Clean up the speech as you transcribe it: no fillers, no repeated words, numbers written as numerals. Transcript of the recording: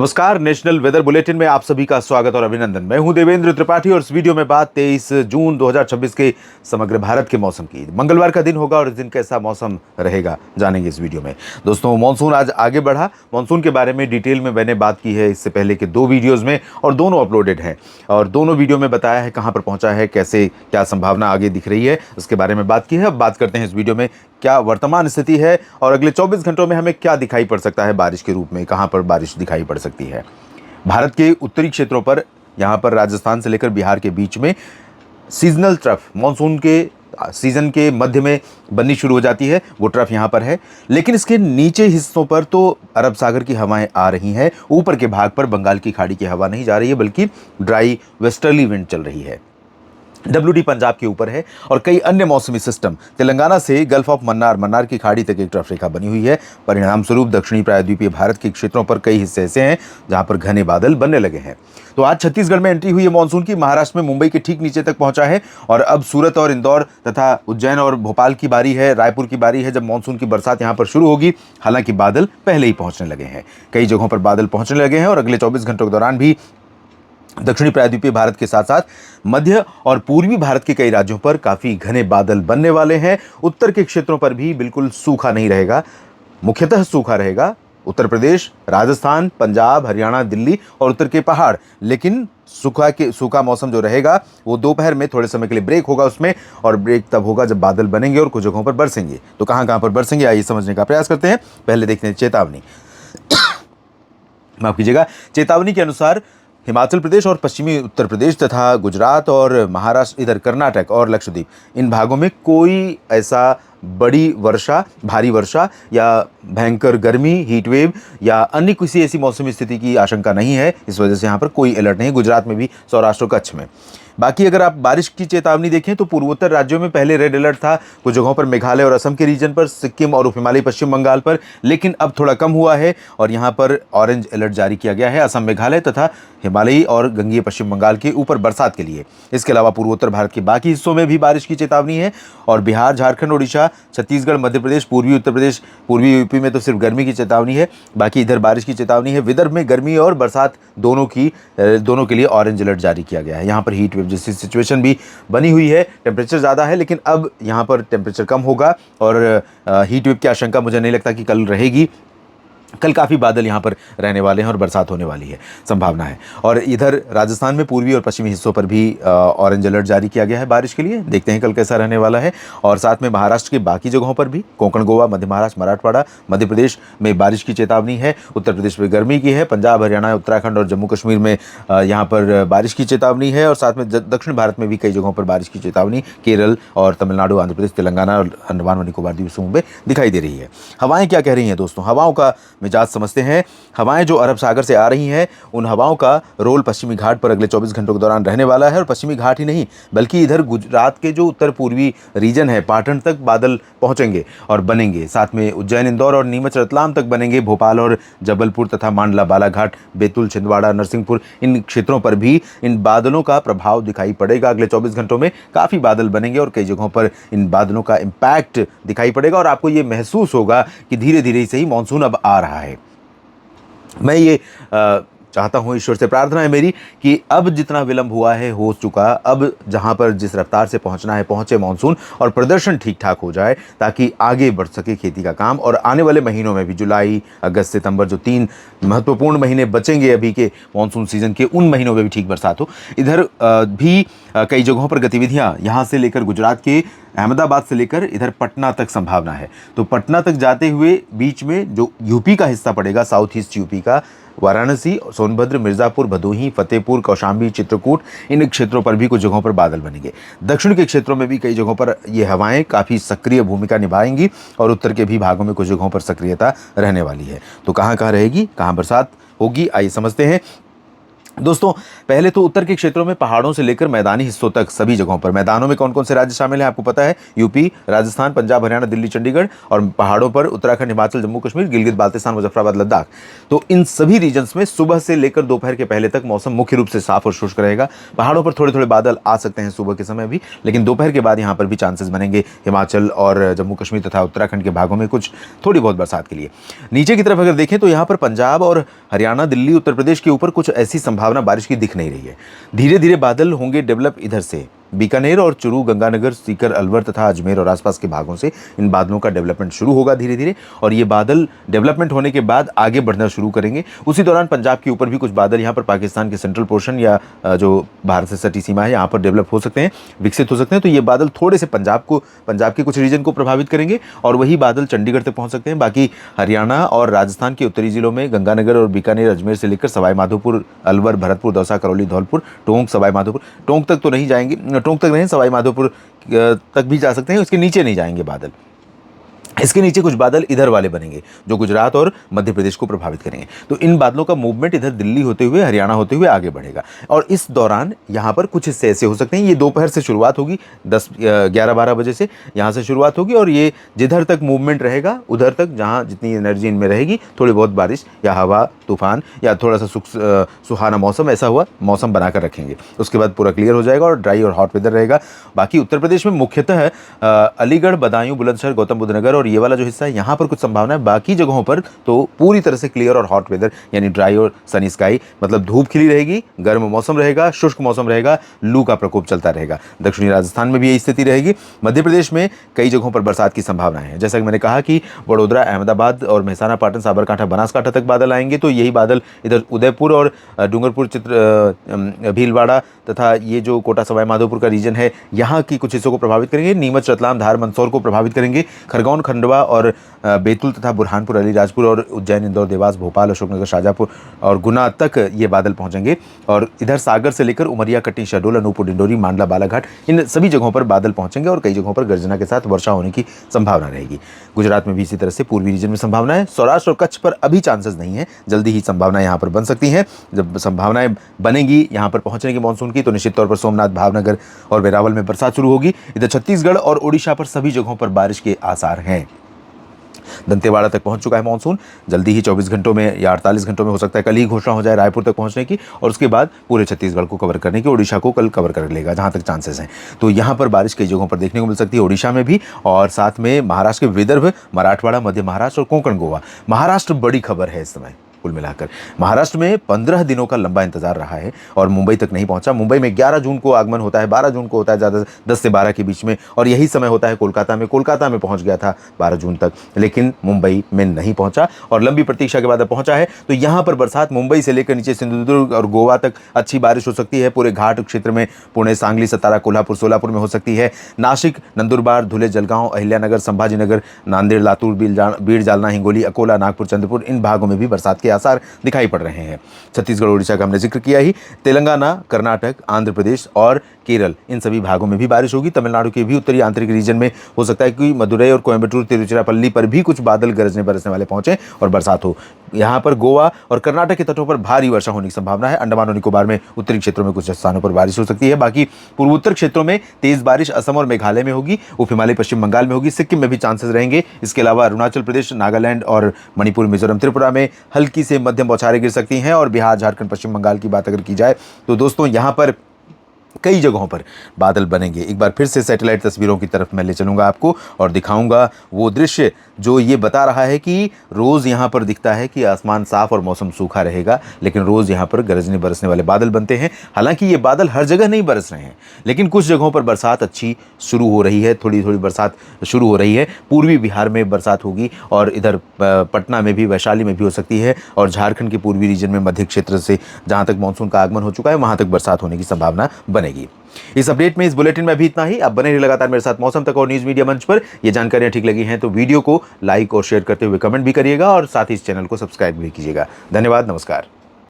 नमस्कार, national weather bulletin में आप सभी का स्वागत और अभिनंदन। मैं हूं देवेंद्र त्रिपाठी और इस वीडियो में बात 23 जून 2026 के समग्र भारत के मौसम की। मंगलवार का दिन होगा और इस दिन कैसा मौसम रहेगा जानेंगे इस वीडियो में। दोस्तों, मानसून आज आगे बढ़ा। मानसून के बारे में डिटेल में मैंने बात की है इससे पहले के 2 वीडियोज़ में और दोनों अपलोडेड हैं और दोनों वीडियो में बताया है कहाँ पर पहुँचा है, कैसे क्या संभावना आगे दिख रही है, उसके बारे में बात की है। अब बात करते हैं इस वीडियो में क्या वर्तमान स्थिति है और अगले 24 घंटों में हमें क्या दिखाई पड़ सकता है बारिश के रूप में, कहाँ पर बारिश दिखाई पड़ सकती है। भारत के उत्तरी क्षेत्रों पर, यहाँ पर राजस्थान से लेकर बिहार के बीच में सीजनल ट्रफ मानसून के सीजन के मध्य में बननी शुरू हो जाती है। वो ट्रफ यहाँ पर है, लेकिन इसके नीचे हिस्सों पर तो अरब सागर की हवाएं आ रही हैं। ऊपर के भाग पर बंगाल की खाड़ी की हवा नहीं जा रही है, बल्कि ड्राई वेस्टर्ली विंड चल रही है। WD पंजाब के ऊपर है और कई अन्य मौसमी सिस्टम तेलंगाना से गल्फ ऑफ मन्नार की खाड़ी तक एक ट्रफ रेखा बनी हुई है। परिणाम स्वरूप दक्षिणी प्रायद्वीपीय भारत के क्षेत्रों पर कई हिस्से ऐसे हैं जहां पर घने बादल बनने लगे हैं। तो आज छत्तीसगढ़ में एंट्री हुई है मानसून की। महाराष्ट्र में मुंबई के ठीक नीचे तक पहुंचा है और अब सूरत और इंदौर तथा उज्जैन और भोपाल की बारी है, रायपुर की बारी है जब मानसून की बरसात यहां पर शुरू होगी। हालांकि बादल पहले ही पहुंचने लगे हैं, कई जगहों पर बादल पहुंचने लगे हैं और अगले 24 घंटों के दौरान भी दक्षिणी प्रायद्वीपीय भारत के साथ साथ मध्य और पूर्वी भारत के कई राज्यों पर काफ़ी घने बादल बनने वाले हैं। उत्तर के क्षेत्रों पर भी बिल्कुल सूखा नहीं रहेगा, मुख्यतः सूखा रहेगा उत्तर प्रदेश, राजस्थान, पंजाब, हरियाणा, दिल्ली और उत्तर के पहाड़। लेकिन सूखा मौसम जो रहेगा वो दोपहर में थोड़े समय के लिए ब्रेक होगा उसमें, और ब्रेक तब होगा जब बादल बनेंगे और कुछ जगहों पर बरसेंगे। तो कहाँ कहाँ पर बरसेंगे आइए समझने का प्रयास करते हैं। पहले देखते हैं चेतावनी। माफ कीजिएगा। चेतावनी के अनुसार हिमाचल प्रदेश और पश्चिमी उत्तर प्रदेश तथा गुजरात और महाराष्ट्र, इधर कर्नाटक और लक्षद्वीप, इन भागों में कोई ऐसा बड़ी वर्षा, भारी वर्षा या भयंकर गर्मी, हीट वेव या अन्य किसी ऐसी मौसमी स्थिति की आशंका नहीं है। इस वजह से यहाँ पर कोई अलर्ट नहीं है, गुजरात में भी, सौराष्ट्र और कच्छ में। बाकी अगर आप बारिश की चेतावनी देखें तो पूर्वोत्तर राज्यों में पहले रेड अलर्ट था, कुछ जगहों पर मेघालय और असम के रीजन पर, सिक्किम और उप हिमालयी पश्चिम बंगाल पर, लेकिन अब थोड़ा कम हुआ है और यहाँ पर ऑरेंज अलर्ट जारी किया गया है असम, मेघालय तथा हिमालयी और गंगीय पश्चिम बंगाल के ऊपर बरसात के लिए। इसके अलावा पूर्वोत्तर भारत के बाकी हिस्सों में भी बारिश की चेतावनी है और बिहार, झारखंड, उड़ीसा, छत्तीसगढ़, मध्य प्रदेश, पूर्वी उत्तर प्रदेश, पूर्वी यूपी में तो सिर्फ गर्मी की चेतावनी है, बाकी इधर बारिश की चेतावनी है। विदर्भ में गर्मी और बरसात दोनों के लिए ऑरेंज अलर्ट जारी किया गया है। यहाँ पर हीट वेव जैसी सिचुएशन भी बनी हुई है। टेम्परेचर ज़्यादा है, लेकिन अब यहाँ पर टेम्परेचर कम होगा और हीट वेव की आशंका मुझे नहीं लगता कि कल रहेगी। कल काफ़ी बादल यहाँ पर रहने वाले हैं और बरसात होने वाली है, संभावना है। और इधर राजस्थान में पूर्वी और पश्चिमी हिस्सों पर भी ऑरेंज अलर्ट जारी किया गया है बारिश के लिए। देखते हैं कल कैसा रहने वाला है। और साथ में महाराष्ट्र के बाकी जगहों पर भी, कोंकण, गोवा, मध्य महाराष्ट्र, मराठवाड़ा, मध्य प्रदेश में बारिश की चेतावनी है। उत्तर प्रदेश में गर्मी की है। पंजाब, हरियाणा, उत्तराखंड और जम्मू कश्मीर में यहाँ पर बारिश की चेतावनी है और साथ में दक्षिण भारत में भी कई जगहों पर बारिश की चेतावनी केरल और तमिलनाडु, आंध्र प्रदेश, तेलंगाना और अंडमान और निकोबार द्वीप समूह में दिखाई दे रही है। हवाएं क्या कह रही हैं दोस्तों? हवाओं का मिजाज समझते हैं। हवाएं जो अरब सागर से आ रही हैं, उन हवाओं का रोल पश्चिमी घाट पर अगले 24 घंटों के दौरान रहने वाला है। और पश्चिमी घाट ही नहीं, बल्कि इधर गुजरात के जो उत्तर पूर्वी रीजन है, पाटन तक बादल पहुंचेंगे और बनेंगे। साथ में उज्जैन, इंदौर और नीमच, रतलाम तक बनेंगे। भोपाल और जबलपुर तथा मांडला, बालाघाट, बैतूल, छिंदवाड़ा, नरसिंहपुर, इन क्षेत्रों पर भी इन बादलों का प्रभाव दिखाई पड़ेगा। अगले 24 घंटों में काफ़ी बादल बनेंगे और कई जगहों पर इन बादलों का इम्पैक्ट दिखाई पड़ेगा और आपको ये महसूस होगा कि धीरे धीरे ही सही मानसून अब आ रहा है। मैं ये चाहता हूँ, ईश्वर से प्रार्थना है मेरी कि अब जितना विलंब हुआ है हो चुका। अब जहाँ पर जिस रफ्तार से पहुँचना है पहुँचे मानसून और प्रदर्शन ठीक ठाक हो जाए ताकि आगे बढ़ सके खेती का काम। और आने वाले महीनों में भी, जुलाई, अगस्त, सितंबर, जो 3 महत्वपूर्ण महीने बचेंगे अभी के मानसून सीजन के, उन महीनों में भी ठीक बरसात हो। इधर भी कई जगहों पर गतिविधियाँ, यहाँ से लेकर गुजरात के अहमदाबाद से लेकर इधर पटना तक संभावना है। तो पटना तक जाते हुए बीच में जो यूपी का हिस्सा पड़ेगा, साउथ ईस्ट यूपी का, वाराणसी, सोनभद्र, मिर्ज़ापुर, भदोही, फतेहपुर, कौशाम्बी, चित्रकूट, इन क्षेत्रों पर भी कुछ जगहों पर बादल बनेंगे। दक्षिण के क्षेत्रों में भी कई जगहों पर ये हवाएं काफ़ी सक्रिय भूमिका निभाएंगी और उत्तर के भी भागों में कुछ जगहों पर सक्रियता रहने वाली है। तो कहाँ कहाँ रहेगी, कहाँ बरसात होगी, आइए समझते हैं। दोस्तों, पहले तो उत्तर के क्षेत्रों में पहाड़ों से लेकर मैदानी हिस्सों तक सभी जगहों पर, मैदानों में कौन कौन से राज्य शामिल हैं आपको पता है? यूपी, राजस्थान, पंजाब, हरियाणा, दिल्ली, चंडीगढ़, और पहाड़ों पर उत्तराखंड, हिमाचल, जम्मू कश्मीर, गिलगित बाल्टिस्तान, मुजफ्फराबाद, लद्दाख। तो इन सभी रीजन्स में सुबह से लेकर दोपहर के पहले तक मौसम मुख्य रूप से साफ और शुष्क रहेगा। पहाड़ों पर थोड़े थोड़े बादल आ सकते हैं सुबह के समय भी, लेकिन दोपहर के बाद यहाँ पर भी चांसेस बनेंगे हिमाचल और जम्मू कश्मीर तथा उत्तराखंड के भागों में कुछ थोड़ी बहुत बरसात के लिए। नीचे की तरफ अगर देखें तो यहाँ पर पंजाब और हरियाणा, दिल्ली, उत्तर प्रदेश के ऊपर कुछ ऐसी संभावना बारिश की दिख नहीं रही है। धीरे धीरे बादल होंगे डेवलप इधर से, बीकानेर और चुरू, गंगानगर, सीकर, अलवर तथा अजमेर और आसपास के भागों से इन बादलों का डेवलपमेंट शुरू होगा धीरे धीरे, और ये बादल डेवलपमेंट होने के बाद आगे बढ़ना शुरू करेंगे। उसी दौरान पंजाब के ऊपर भी कुछ बादल यहाँ पर पाकिस्तान के सेंट्रल पोर्शन या जो भारत से सटी सीमा है यहाँ पर डेवलप हो सकते हैं, विकसित हो सकते हैं। तो ये बादल थोड़े से पंजाब के कुछ रीजन को प्रभावित करेंगे और वही बादल चंडीगढ़ तक पहुँच सकते हैं। बाकी हरियाणा और राजस्थान के उत्तरी जिलों में गंगानगर और बीकानेर, अजमेर से लेकर सवाई माधोपुर, अलवर, भरतपुर, दौसा, करौली, धौलपुर, टोंक, सवाई माधोपुर, टोंक तक तो नहीं जाएंगे, टोंक तक नहीं, सवाई माधोपुर तक भी जा सकते हैं, उसके नीचे नहीं जाएंगे बादल। इसके नीचे कुछ बादल इधर वाले बनेंगे जो गुजरात और मध्य प्रदेश को प्रभावित करेंगे। तो इन बादलों का मूवमेंट इधर दिल्ली होते हुए, हरियाणा होते हुए आगे बढ़ेगा, और इस दौरान यहाँ पर कुछ हिस्से ऐसे हो सकते हैं, ये दोपहर से शुरुआत होगी, 11-12 बजे से यहाँ से शुरुआत होगी, और ये जिधर तक मूवमेंट रहेगा उधर तक, जहाँ जितनी एनर्जी इनमें रहेगी, थोड़ी बहुत बारिश या हवा, तूफान या थोड़ा सा सुहाना मौसम, ऐसा हुआ मौसम बनाकर रखेंगे। उसके बाद पूरा क्लियर हो जाएगा और ड्राई और हॉट वेदर रहेगा। बाकी उत्तर प्रदेश में मुख्यतः अलीगढ़, बदायूं, बुलंदशहर, गौतम बुद्ध नगर और ये वाला जो हिस्सा है यहाँ पर कुछ संभावना है। बाकी जगहों पर तो पूरी तरह से क्लियर और हॉट वेदर, यानी ड्राई और सनी स्काई, मतलब धूप खिली रहेगी, गर्म मौसम रहेगा, शुष्क मौसम रहेगा, लू का प्रकोप चलता रहेगा। दक्षिणी राजस्थान में भी यही स्थिति रहेगी। मध्य प्रदेश में कई जगहों पर बरसात की संभावनाएं हैं। जैसा कि मैंने कहा कि वडोदरा, अहमदाबाद और मेहसाना, पाटन, साबरकांठा, बनासकांठा तक बादल आएंगे, तो यही बादल इधर उदयपुर और डूंगरपुर, भीलवाड़ा तथा ये जो कोटा सवाई माधोपुर का रीजन है, यहाँ की कुछ हिस्सों को प्रभावित करेंगे। नीमच, रतलाम, धार, मंदसौर को प्रभावित करेंगे। खरगोन, खंडवा और बैतूल तथा बुरहानपुर, अलीराजपुर और उज्जैन, इंदौर, देवास, भोपाल, अशोकनगर, शाजापुर और गुना तक ये बादल पहुंचेंगे। और इधर सागर से लेकर उमरिया, कटनी, शहडोल, अनूपपुर, डिंडोरी, मांडला, बालाघाट, इन सभी जगहों पर बादल पहुंचेंगे और कई जगहों पर गर्जना के साथ वर्षा होने की संभावना रहेगी। गुजरात में भी इसी तरह से पूर्वी रीजन में संभावना है। सौराष्ट्र और कच्छ पर अभी चांसेस नहीं है, जल्दी ही संभावना यहाँ पर बन सकती हैं। जब संभावनाएं बनेगी यहाँ पर पहुंचने की मानसून की, तो निश्चित तौर पर सोमनाथ, भावनगर और वेरावल में बरसात शुरू होगी। इधर छत्तीसगढ़ और ओडिशा पर सभी जगहों पर बारिश के आसार हैं। दंतेवाड़ा तक पहुंच चुका है मानसून, जल्दी ही 24 घंटों में या 48 घंटों में हो सकता है कल ही घोषणा हो जाए रायपुर तक पहुंचने की, और उसके बाद पूरे छत्तीसगढ़ को कवर करने की, ओडिशा को कल कवर कर लेगा जहां तक चांसेस हैं। तो यहां पर बारिश कई जगहों पर देखने को मिल सकती है, ओडिशा में भी, और साथ में महाराष्ट्र के विदर्भ, मराठवाड़ा, मध्य महाराष्ट्र और कोंकण, गोवा। महाराष्ट्र बड़ी खबर है इस समय कुल मिलाकर। महाराष्ट्र में 15 दिनों का लंबा इंतजार रहा है और मुंबई तक नहीं पहुंचा। मुंबई में 11 जून को आगमन होता है, 12 जून को होता है, ज़्यादा 10 से 12 के बीच में, और यही समय होता है कोलकाता में। कोलकाता में पहुंच गया था 12 जून तक, लेकिन मुंबई में नहीं पहुंचा और लंबी प्रतीक्षा के बाद अब पहुंचा है। तो यहाँ पर बरसात मुंबई से लेकर नीचे सिंधुदुर्ग और गोवा तक अच्छी बारिश हो सकती है। पूरे घाट क्षेत्र में पुणे, सांगली, सतारा, कोल्हापुर, सोलापुर में हो सकती है। नासिक, नंदुरबार, धुले, जलगांव, अहिल्यानगर, संभाजीनगर, नांदेड़, लातूर, बीड़, जालना, हिंगोली, अकोला, नागपुर, चंद्रपुर, इन भागों में भी बरसात के आसार दिखाई पड़ रहे हैं। छत्तीसगढ़, ओडिशा का हमने जिक्र किया ही। तेलंगाना, कर्नाटक, आंध्र प्रदेश और केरल, इन सभी भागों में भी बारिश होगी। तमिलनाडु के भी उत्तरी आंतरिक रीजन में हो सकता है कि मदुरई और कोयम्बटूर, तिरुचिरापल्ली पर भी कुछ बादल गरजने बरसने वाले पहुंचे और बरसात हो। यहाँ पर गोवा और कर्नाटक के तटों पर भारी वर्षा होने की संभावना है। अंडमान और निकोबार में उत्तरी क्षेत्रों में कुछ स्थानों पर बारिश हो सकती है। बाकी पूर्वोत्तर क्षेत्रों में तेज बारिश असम और मेघालय में होगी, उप हिमालय पश्चिम बंगाल में होगी, सिक्किम में भी चांसेस रहेंगे। इसके अलावा अरुणाचल प्रदेश, नागालैंड और मणिपुर, मिजोरम, त्रिपुरा में हल्की से मध्यम बौछारें गिर सकती हैं। और बिहार, झारखंड, पश्चिम बंगाल की बात अगर की जाए तो दोस्तों यहाँ पर कई जगहों पर बादल बनेंगे। एक बार फिर से सैटेलाइट तस्वीरों की तरफ मैं ले चलूंगा आपको और दिखाऊंगा वो दृश्य जो ये बता रहा है कि रोज़ यहाँ पर दिखता है कि आसमान साफ और मौसम सूखा रहेगा, लेकिन रोज़ यहाँ पर गरजने बरसने वाले बादल बनते हैं। हालांकि ये बादल हर जगह नहीं बरस रहे हैं, लेकिन कुछ जगहों पर बरसात अच्छी शुरू हो रही है, थोड़ी थोड़ी बरसात शुरू हो रही है। पूर्वी बिहार में बरसात होगी और इधर पटना में भी, वैशाली में भी हो सकती है, और झारखंड के पूर्वी रीजन में मध्य क्षेत्र से जहाँ तक मानसून का आगमन हो चुका है वहाँ तक बरसात होने की संभावना बनेगी। इस अपडेट में, इस बुलेटिन में अभी इतना ही। आप बने रहिए लगातार मेरे साथ मौसम तक और न्यूज़ मीडिया मंच पर। ये जानकारियां ठीक लगी हैं तो वीडियो को लाइक और शेयर करते हुए कमेंट भी करिएगा और साथ ही इस चैनल को सब्सक्राइब भी कीजिएगा। धन्यवाद, नमस्कार।